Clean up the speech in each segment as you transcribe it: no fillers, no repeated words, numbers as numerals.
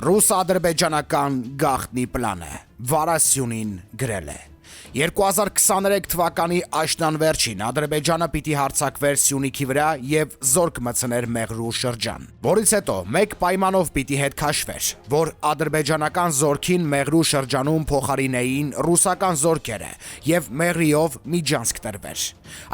Ռուս-ադրբեջանական գաղտնի պլանը Վարասյունին գրել է 2023 թվականի աշնան վերջին Ադրբեջանը պիտի հարձակվեր Սյունիքի վրա եւ զորք մտցներ Մեղրու շրջան, որից հետո մեկ պայմանով պիտի հետ քաշվեր, որ ադրբեջանական զորքին Մեղրու շրջանում փոխարինեին ռուսական զորքերը եւ Մեղրիով միջանցք տրվեր։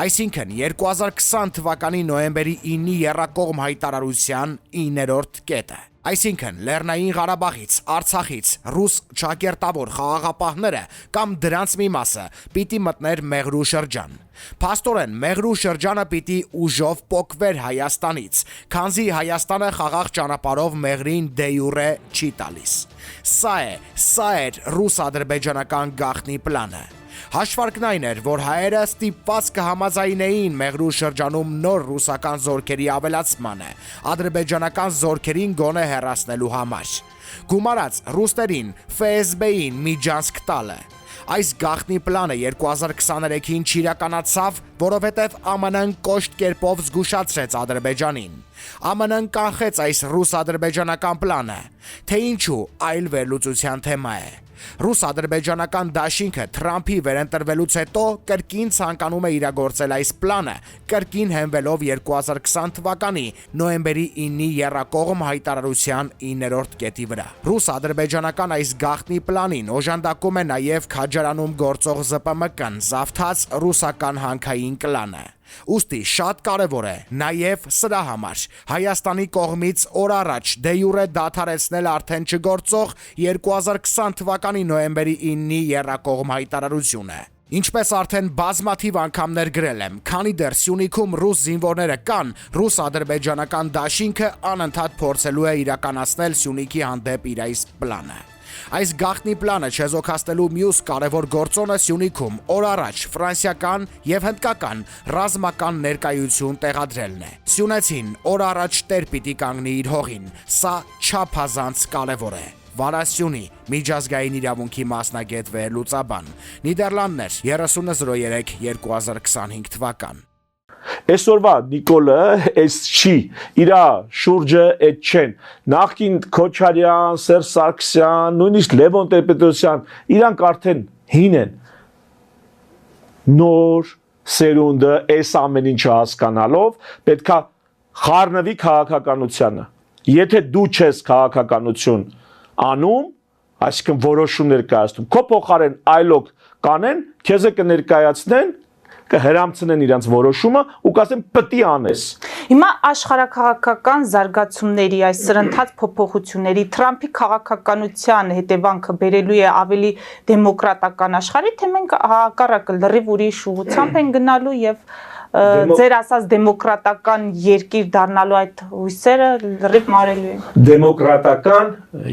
Այսինքն 2020 թվականի նոյեմբերի 9-ի եռակողմ հայտարարության 9-րդ կետը։ Այսինքն Լեռնային Ղարաբաղից, Արցախից ռուս ճակերտավոր խաղաղապահները կամ դրանց մի մասը պիտի մտներ Մեղրու շրջան։ Փաստորեն Մեղրու շրջանը պիտի ուժով պոկվեր Հայաստանից, քանզի Հայաստանը խաղաղ ճանապարհով Մեղրին դե յուրե չի տալիս։ Սա էր ռուս-ադրբեջանական գաղտնի պլանը։ Հաշվարկն այն էր, որ հայերը ստիպված կհամաձայնեին Մեղրու շրջանում նոր ռուսական զորքերի ավելացմանը, ադրբեջանական զորքերին գոնե հեռացնելու համար։ Գումարած ռուսներին ՖՍԲ-ին միջանցք տալը։ Այս գաղտնի պլանը 2023-ին չիրականացավ, որովհետև ԱՄՆ-ն կոշտ կերպով զգուշացրեց Ադրբեջանին։ ԱՄՆ-ն կանխեց այս ռուս-ադրբեջանական պլանը, թե ինչու այլ վերլուծության թեմա է։ Ռուս-ադրբեջանական դաշինքը Թրամփի վերընտրվելուց հետո կրկին ցանկանում է իրագործել այս պլանը, կրկին հենվելով 2020 թվականի նոյեմբերի 9-ի եռակողմ հայտարարության 9-րդ կետի վրա։ Ռուս-ադրբեջանական այս գաղտնի պլանին օժանդակում է նաև Քաջարանում գործող ԶՊՄԿ-ն զավթած ռուսական հանքային կլանը։ Ուստի շատ կարևոր է նաև սրա համար Հայաստանի կողմից օր առաջ դե յուրե դադարեցնել արդեն չգործող 2020 թվականի նոյեմբերի 9-ի եռակողմ հայտարարությունը։ Ինչպես արդեն բազմաթիվ անգամներ գրել եմ, քանի դեռ Սյունիքում ռուս զինվորները կան, ռուս-ադրբեջանական դաշինքը անընդհատ փորձելու է իրականացնել Սյունիքի հանդեպ իր այս պլանը։ Այս գաղտնի պլանը չեզոքացնելու մյուս կարևոր գործոնը Սյունիքում օր առաջ ֆրանսիական եւ հնդկական ռազմական ներկայություն տեղադրելն է։ Սյունեցին օր առաջ տեր պիտի կանգնի իր հողին, սա չափազանց կարևոր է։ Վարասյունի միջազգային իրավունքի մասնագետ վերլուծաբան, Նիդերլանդներ 3003 2025 թվական։ Այսօրվա Նիկոլը այս չի, իրա շուրջը այդ չեն, նախկին Քոչարյան, Սերժ Սարգսյան, նույնիսկ Լևոն Տեր-Պետրոսյան, իրանք արդեն հին են, նոր սերունդը այս ամեն ինչը հասկանալով պետքա խառնվի քաղաքականությանը, եթե դու չես քաղաքականություն անում, այսինքն որոշումներ կայացնում, քո փոխարեն այլոք կանեն, քեզ կներկայացնեն կհրամցնեն իրանց որոշումը ու կասեն պտի անես։ Հիմա աշխարհաքաղաքական զարգացումների այս սրընթաց փոփոխությունների Թրամփի քաղաքականության հետևանքը բերելու է ավելի դեմոկրատական աշխարհի, թե մենք հակառակը լրիվ ուրիշ ուղղությամբ են գնալու եւ ձեր ասած դեմոկրատական երկիր դառնալու այդ հույսերը լրիվ մարելու են։ Դեմոկրատական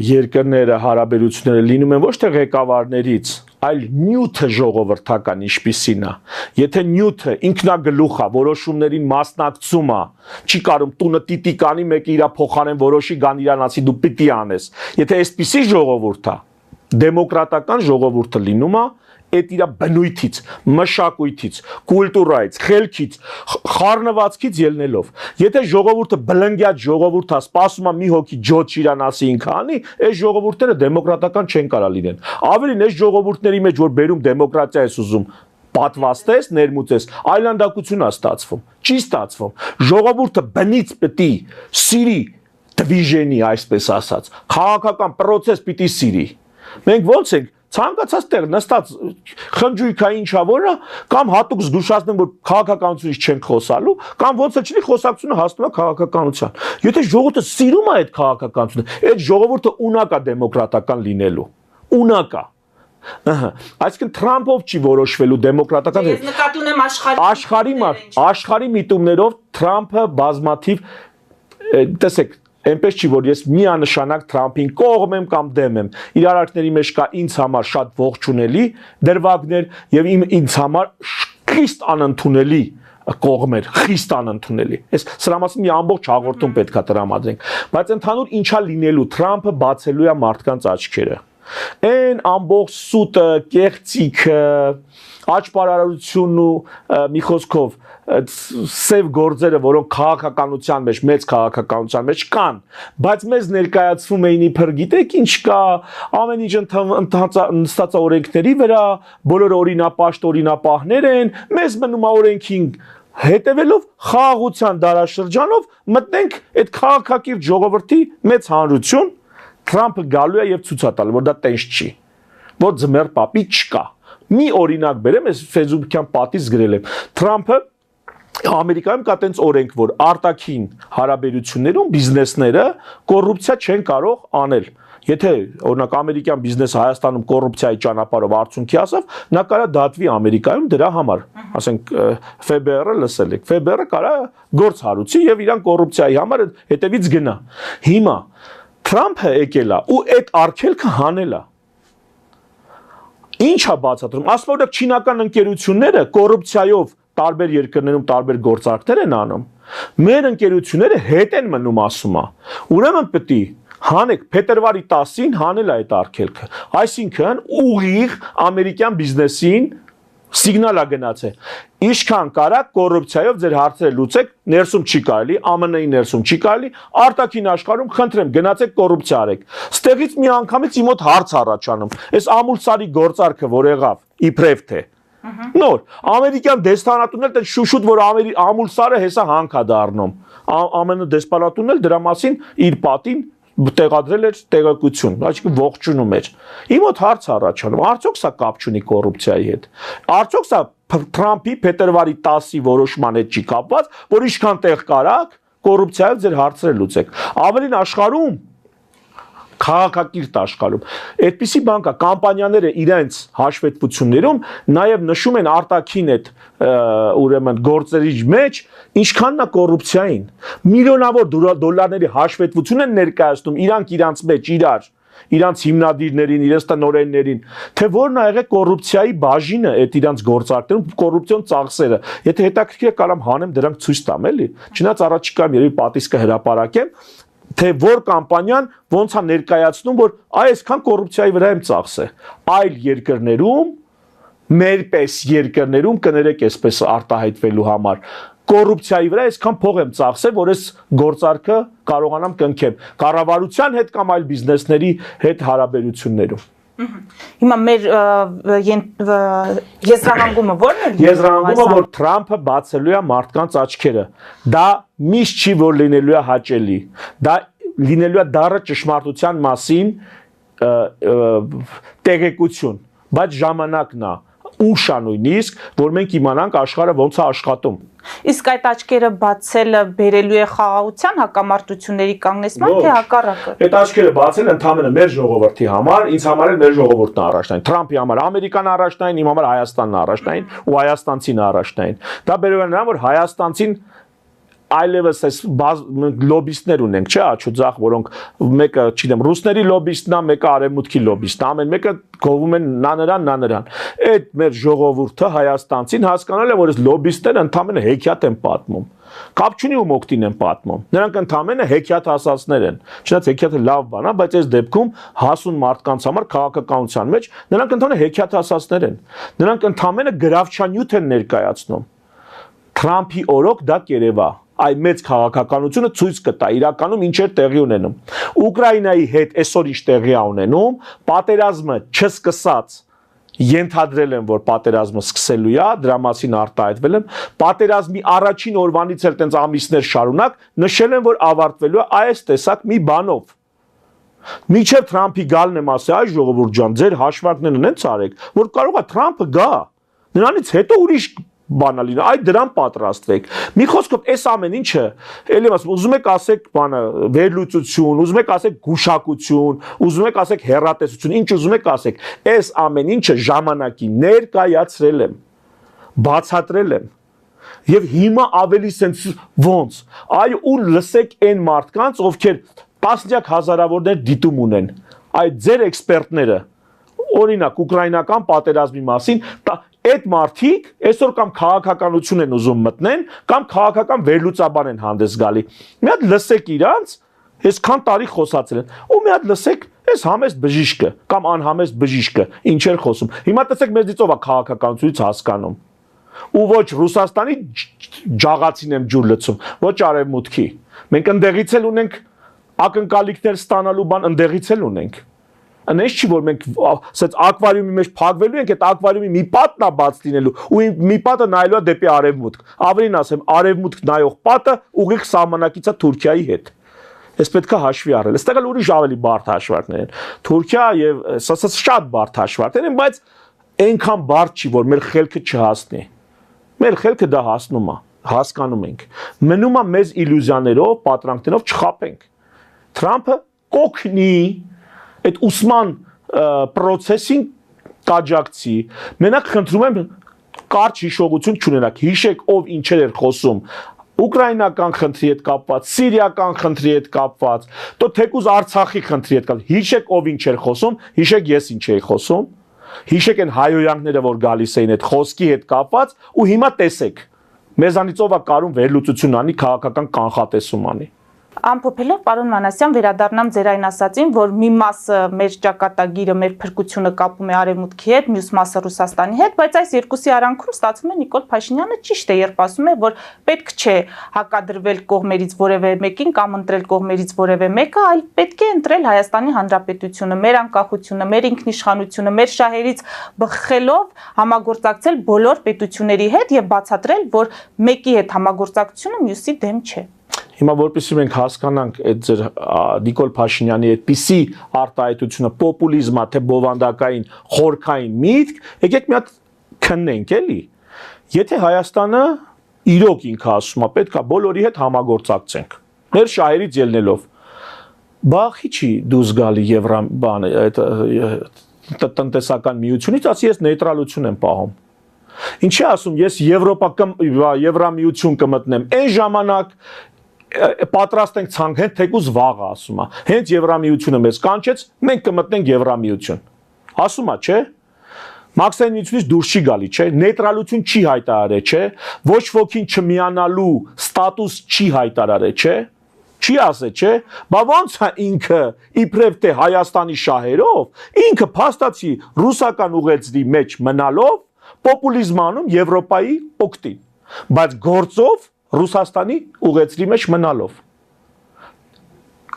երկրները հարաբերությունները լինում են ոչ թե ղեկավարներից, այլ նյութը ժողովրդական ինչպիսին է։ Եթե նյութը ինքնագլուխ է, որոշումներին մասնակցում է, չի կարում տունը տիտիկանի մեկը իր փոխարեն որոշի գան իրանացի դու պիտի անես։ Եթե այսպիսի ժողովուրդ է, դեմոկրատական ժողովուրդը լինում է այդ իր բնույթից, մշակույթից, կուլտուրայից, խելքից, խառնվածքից ելնելով։ Եթե ժողովուրդը բլնգյաց ժողովուրդ է, սպասում է մի հոգի ջոտ իրանացի ինքը անի, այս ժողովուրդները դեմոկրատական չեն կարա լինեն։ Ավելին այս ժողովուրդների մեջ որ բերում դեմոկրատիա ես ուզում, պատվաստես, ներմուծես, այլանդակություն է ստացվում, չի ստացվում։ Ժողովուրդը բնից պիտի սիրի դվիժենի, այսպես ասած, քաղաքական process պիտի սիրի։ Մենք ո՞նց ենք ցանկացած տեղ նստած խնջույքա ինչա որը կամ հատուկ զգուշացնեմ որ քաղաքականությունից չենք խոսալու կամ ոնց էլ չի խոսակցությունը հասնում է քաղաքականության։ Եթե ժողովուրդը սիրում է այդ քաղաքականությունը, այդ ժողովուրդը ունակ է դեմոկրատական լինելու։ Ունակ է։ Այսինքն Թրամփով չի որոշվելու դեմոկրատական։ Ես նկատի ունեմ աշխարհի միտումներով Թրամփը բազմաթիվ տեսեք Այնպես չի, որ ես միանշանակ Թրամփին կողմ եմ կամ դեմ եմ։ Իր արարքների մեջ կա ինձ համար շատ ողջունելի դրվագներ եւ ինձ համար խիստ անընդունելի կողմեր, խիստ անընդունելի։ Այս սրա մասին մի ամբողջ հաղորդում պետքա տրամադրենք։ Բայց ընդհանուր ինչա լինելու Թրամփը բացելու է մարդկանց աչքերը։ Այն ամբողջ սուտը, կեղծիքը, աճպարարությունն ու մի խոսքով սև գործերը, որոնք քաղաքականության մեջ, մեծ քաղաքականության մեջ կան, բայց մեզ ներկայացվում էին իբր գիտեք ինչ կա, ամեն ինչ նստած է օրենքների վրա, բոլորը օրինապաշտ օրինապահներ են, մեզ մնում է օրենքին հետևելով խաղաղության դարաշրջանով մտնենք այդ քաղաքակիրթ ժողովրդի մեծ հանրություն, Թրամփը գալու է եւ ցույց է տալու, որ դա տենց չի, որ ձմեռ պապի չկա։ Մի օրինակ բերեմ, ես Facebook-յան պատից գրել եմ։ Թրամփը Ամերիկայում կա տենց օրենք, որ արտաքին հարաբերություններում բիզնեսները կոռուպցիա չեն կարող անել։ Եթե օրինակ ամերիկյան բիզնեսը Հայաստանում կոռուպցիայի ճանապարհով արդյունքի ասավ, նա կարա դատվի Ամերիկայում դրա համար։ Ասենք ՖԲՌ-ը լսել եք, ՖԲՌ-ը կարա գործ հարուցի եւ իրան կոռուպցիայի համար հետևից գնա։ Հիմա Թրամփը եկել է ու այդ արգելքը հանել է։ Ինչ է բացատրում։ Ասում որ չինական ընկերությունները կոռուպցիայով տարբեր երկրներում տարբեր գործարքներ են անում։ Մեր ընկերությունները հետ են մնում, ասում է։ Ուրեմն պետք է հանեք փետրվարի 10-ին հանել այդ արգելքը։ Այսինքն ուղիղ ամերիկյան բիզնեսին սիգնալ է գնացել։ Ինչքան կարա կոռուպցիայով ձեր հարցերը լուծեք, ներսում չի կարելի, ԱՄՆ-ի ներսում չի կարելի, արտաքին աշխարհում խնդրեմ գնացեք կոռուպցիա արեք։ Ստեղից մի անգամից իմոտ հարց առաջանում։ Այս ամուլսարի գործարքը, որ եղավ, իբրև թե նոր ամերիկյան դեսպանատունն էլ շուշուտ որ ամուլսարը հեսա հանք է դառնում։ ԱՄՆ դեսպանատունն էլ դրա մասին իր պատին տեղադրել էր տեղեկություն, այսինքն ողջունում էր։ Իմոտ հարց առաջանում, արդյոք սա կապ չունի կոռուպցիայի հետ։ Արդյոք սա Թրամփի փետրվարի 10-ի որոշման հետ չի կապված, որ ինչքան տեղ կարաք կոռուպցիայով ձեր հարցերը լուծեք։ Ավելին աշխարհում քաղաքակիրթ աշխարհում այդպիսի բան կա, կամպանիաները իրենց հաշվետվություններում նաև նշում են արտաքին այդ ուրեմն գործերի մեջ ինչքանն է կոռուպցիային միլիոնավոր դոլարների հաշվետվություն են ներկայացնում իրանց մեջ իրանց հիմնադիրներին, իրենց տնօրեններին, թե որն ա եղել կոռուպցիայի բաժինը այդ իրանց գործարքներում, կոռուպցիոն ծախսերը։ Եթե հետաքրքիր է կարամ հանեմ դրանք ցույց տամ, էլի։ Չնայած առաջիկայում երևի պատից կհրապարակեմ, թե որ կամպանիան ոնց է ներկայացնում, որ այսքան կոռուպցիայի վրա եմ ծախսել։ Այլ երկրներում, մերպես երկրներում կներեք այսպես արտահայտվելու համար կոռուպցիայի վրա այսքան փող եմ ծախսել, որ այս գործարքը կարողանամ կնքեմ կառավարության հետ կամ այլ բիզնեսների հետ հարաբերություններում։ Հիմա մեր եզրահանգումը ո՞րն է։ Եզրահանգումը, որ Թրամփը բացելու է մարդկանց աչքերը։ Դա միշտ չի որ լինելու է հաճելի։ Դա լինելու է դառը ճշմարտության մասին տեղեկություն, բայց ժամանակն է ուշ է նույնիսկ, որ մենք իմանանք աշխարհը ոնց է աշխատում։ Իսկ այդ աչքերը բացելը բերելու է խաղաղության հակամարտությունների կանգնեցման, թե հակառակը։ Այդ աչքերը բացելը ընդհանրապես մեր ժողովրդի համար, ինձ համար էլ մեր ժողովուրդն է առաջնային։ Թրամփի համար Ամերիկան առաջնային, իմ համար Հայաստանն է առաջնային ու հայաստանցին առաջնային։ Դա բերում է նրան, որ հայաստանցին այլևս այս լոբիստներ ունենք, չէ՞, աչուձախ, որոնք մեկը, չգիտեմ, ռուսների լոբիստն է, մեկը արևմուտքի լոբիստն է, ամեն մեկը գովում են նա նրան։ Այդ մեր ժողովուրդը հայաստանցին հասկանալ է, որ այս լոբիստները ընդհանրապես հեքիաթ են պատմում։ Կապ չունի ում օգտին են պատմում։ Նրանք ընդհանրապես հեքիաթ ասածներ են։ Չնայած հեքիաթը լավ բան է, բայց այս դեպքում հասուն մարդկանց համար քաղաքականության մեջ նրանք ընդհանրապես հեքիաթ ասածներ են։ Նրանք ընդհանրապես գրավչանյութ են ներկայացնում։ Թրամփի օրոք դա կերևա։ Այդ մեծ քաղաքականությունը ցույց կտա իրականում ինչեր տեղի ունենում։ Ուկրաինայի հետ այսօր ինչ տեղի է ունենում, պատերազմը չսկսած ենթադրել եմ, որ պատերազմը սկսելու է, դրա մասին արտահայտվել եմ, պատերազմի առաջին օրվանից էլ տենց ամիսներ շարունակ նշել եմ, որ ավարտվելու է այս տեսակ մի բանով։ Մինչև Թրամփի գալն եմ ասել, այ ժողովուրդ ջան, ձեր հաշվարկներն ունեն ցարեք, որ կարող է Թրամփը գա։ Նրանից հետո ուրիշ բանալին, այդ դրան պատրաստվեք։ Մի խոսքով այս ամեն ինչը, ելի ասում, ուզում եք ասեք բանը վերլուծություն, ուզում եք ասեք գուշակություն, ուզում եք ասեք հեռատեսություն, ինչ ուզում եք ասեք, այս ամեն ինչը ժամանակի ներկայացրել եմ, բացատրել եմ։ Եվ հիմա ավելի սենց ոնց, այ ու լսեք այն մարդկանց, ովքեր տասնյակ հազարավորներ դիտում ունեն, այդ ձեր էքսպերտները, օրինակ ուկրաինական պատերազմի մասին, այդ մարդիկ այսօր կամ քաղաքականություն են ուզում մտնեն, կամ քաղաքական վերլուծաբան են հանդես գալի։ Մի հատ լսեք իրանց, այսքան տարի խոսացել են, ու մի հատ լսեք Այս համեստ բժիշկը կամ անհամեստ բժիշկը ինչեր խոսում։ Հիմա տեսեք մեզից ով է քաղաքականությունից հասկանում։ Ու ոչ Ռուսաստանի ջաղացին եմ ջուր լցում, ոչ արևմուտքի։ Մենք ընդեղից էլ ունենք ակնկալիքներ ստանալու բան, ընդեղից էլ ունենք։ Այնպես չի որ մենք ասած ակվարիումի մեջ փակվելու ենք, այդ ակվարիումի մի պատն է բաց լինելու ու մի պատը նայելու է դեպի արևմուտք։ Ավելին ասեմ, արևմուտք նայող պատը ուղիղ սահմանակից է Թուրքիայի հետ։ Այս պետք է հաշվի առնել։ Այստեղ էլ ուրիշ ավելի բարդ հաշվարկներ են։ Թուրքիա եւ ասած շատ բարդ հաշվարկներ են, բայց այնքան բարդ չի, որ մեր խելքը չհասնի։ Մեր խելքը դա հասնում է, հասկանում ենք։ Մնում է մեզ իլյուզիաներով, պատրանքներով չխապենք։ Թրամփը կօգնի այդ ուսման process-ին կաջակցի։ Մենակ խնդրում եմ կարճ հիշողություն չունենաք։ Հիշեք ով ինչեր էր խոսում ուկրաինական խնդրի հետ կապված, սիրիական խնդրի հետ կապված, то թեկուզ Արցախի խնդրի հետ կապված։ Հիշեք ով ինչ էր խոսում, հիշեք ես ինչ էի խոսում։ Հիշեք այն հայոյանքները, որ գալիս էին այդ խոսքի հետ կապված, ու հիմա տեսեք։ Մեզանից ով է կարում վերլուծություն անի, քաղաքական կանխատեսում անի։ Ամփոփելով պարոն Մանասյան վերադառնամ ձեր այն ասածին, որ մի մասը մեր ճակատագիրը, մեր փրկությունը կապում է արևմուտքի հետ, մյուս մասը Ռուսաստանի հետ, բայց այս երկուսի արանքում ստացվում է Նիկոլ Փաշինյանը ճիշտ է, երբ ասում է, որ պետք չէ հակադրվել կողմերից որևէ մեկին կամ ընտրել կողմերից որևէ մեկը, այլ պետք է ընտրել Հայաստանի Հանրապետությունը, մեր անկախությունը, մեր ինքնիշխանությունը, մեր շահերից բխելով համագործակցել բոլոր պետությունների հետ եւ բացատրել, որ մեկի հետ համագործակցությունը մյուսի դեմ չէ։ Հիմա որպեսզի մենք հասկանանք այդ ձեր Նիկոլ Փաշինյանի այդպիսի արտահայտությունը պոպուլիզմա թե բովանդակային խորքային միտք, եկեք մի հատ քննենք էլի։ Եթե Հայաստանը իրոք ինքը ասում է, պետք է բոլորի հետ համագործակցենք, մեր շահերից ելնելով, բախի չի դուրս գալի բանը այդ տնտեսական միությունից, ասի ես նեյտրալություն եմ պահում։ Ինչի ասում, ես Եվրամիություն կմտնեմ, այն ժամանակ պատրաստ ենք ցանկ հենց թեկուզ վաղը ասում է հենց Եվրամիությունը մեզ կանչեց մենք կմտնենք Եվրամիություն ասում է չէ Մաքսային միությունից դուրս չի գալի չէ նեյտրալություն չի հայտարարել չէ ոչ ոքին չմիանալու ստատուս չի հայտարարել չէ չի ասել չէ բա ոնց է ինքը իբրև թե Հայաստանի շահերով ինքը փաստացի ռուսական ուղեցրի մեջ մնալով պոպուլիզմ անում Եվրոպայի օգտին բայց գործով Ռուսաստանի ուղեցրի մեջ մնալով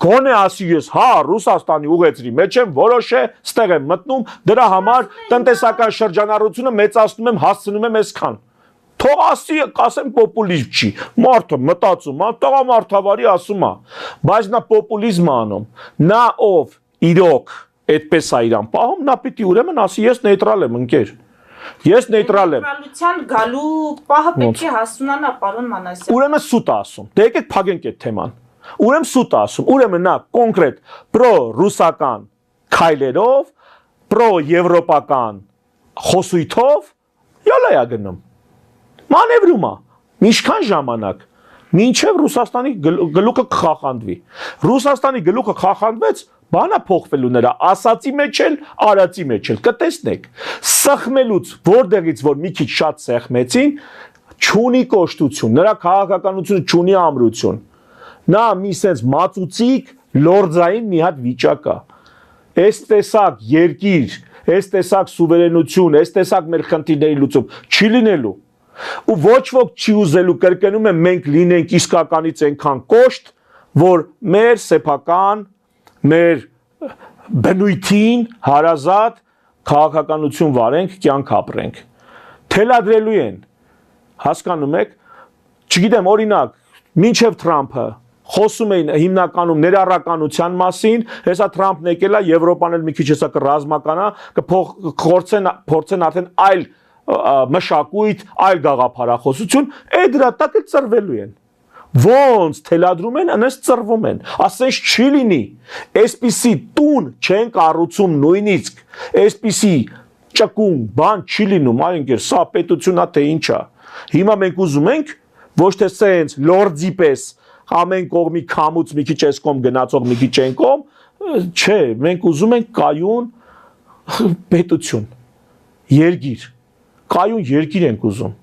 Գոնե ասի ես հա Ռուսաստանի ուղեցրի մեջ եմ որոշ է ստեղ եմ մտնում դրա համար տնտեսական շրջանառությունը մեծացնում եմ հասցնում եմ այսքան թող ասի ասեմ պոպուլիզմ չի մարդը մտածում է տղամարդավարի ասում է բայց նա պոպուլիզմ անում նա ով իրոք այդպես է իրան պահում նա պիտի ուրեմն ասի ես նեյտրալ եմ ընկեր Ես նեյտրալ եմ։ Նեյտրալության գալու պահը պետք է հասունանա, պարոն Մանասյան։ Ուրեմն սուտ է ասում։ Դե եկեք փակենք այդ թեման։ Ուրեմն սուտ է ասում։ Ուրեմն նա կոնկրետ պրո-ռուսական քայլերով, պրո-եվրոպական խոսույթով յալա է գնում։ Մանևրում է։ Ինչքան ժամանակ։ Մինչև Ռուսաստանի գլուխը կխախանդվի։ Ռուսաստանի գլուխը խախանդվեց, բանա փոխվելու նրա ասացի մեջ էլ, արածի մեջ էլ կտեսնեք։ Սխմելուց, որտեղից որ մի քիչ շատ սեղմեցին, չունի կոշտություն, նրա քաղաքականությունը չունի ամրություն։ Նա մի sense մածուցիկ, լորձային մի հատ վիճակ է։ Այս տեսակ երկիր, այս տեսակ սուվերենություն, այս տեսակ մեր խնդիրների լուծում չի լինելու։ Ու ոչ ոք չի ուզելու կրկնում եմ մենք լինենք իսկականից այնքան կոշտ, որ մեր սեփական, մեր բնույթին հարազատ քաղաքականություն վարենք, կյանք ապրենք։ Թելադրելու են, հասկանում եք, չգիտեմ, օրինակ, մինչև Թրամփը խոսում էին հիմնականում ներառականության մասին, հեսա Թրամփն եկել է, Եվրոպան էլ մի քիչ հեսա կռազմականա, կփորձեն արդեն այլ մշակույթ, այլ գաղափարախոսություն, այդ դրա տակ էլ ծրվելու են։ Ոնց թելադրում են, անես ծրվում են։ Ասես չի լինի։ Այսպիսի տուն չեն կառուցում նույնիսկ, այսպիսի ճկուն բան չի լինում, այ ընկեր, սա պետությունա թե ինչա։ Հիմա մենք ուզում ենք ոչ թե սենց լորդի պես ամեն կողմի քամուց մի քիչ այս կողմ գնացող մի քիչ այն կողմ, չէ, մենք ուզում ենք կայուն պետություն, երկիր, կայուն երկիր ենք ուզում։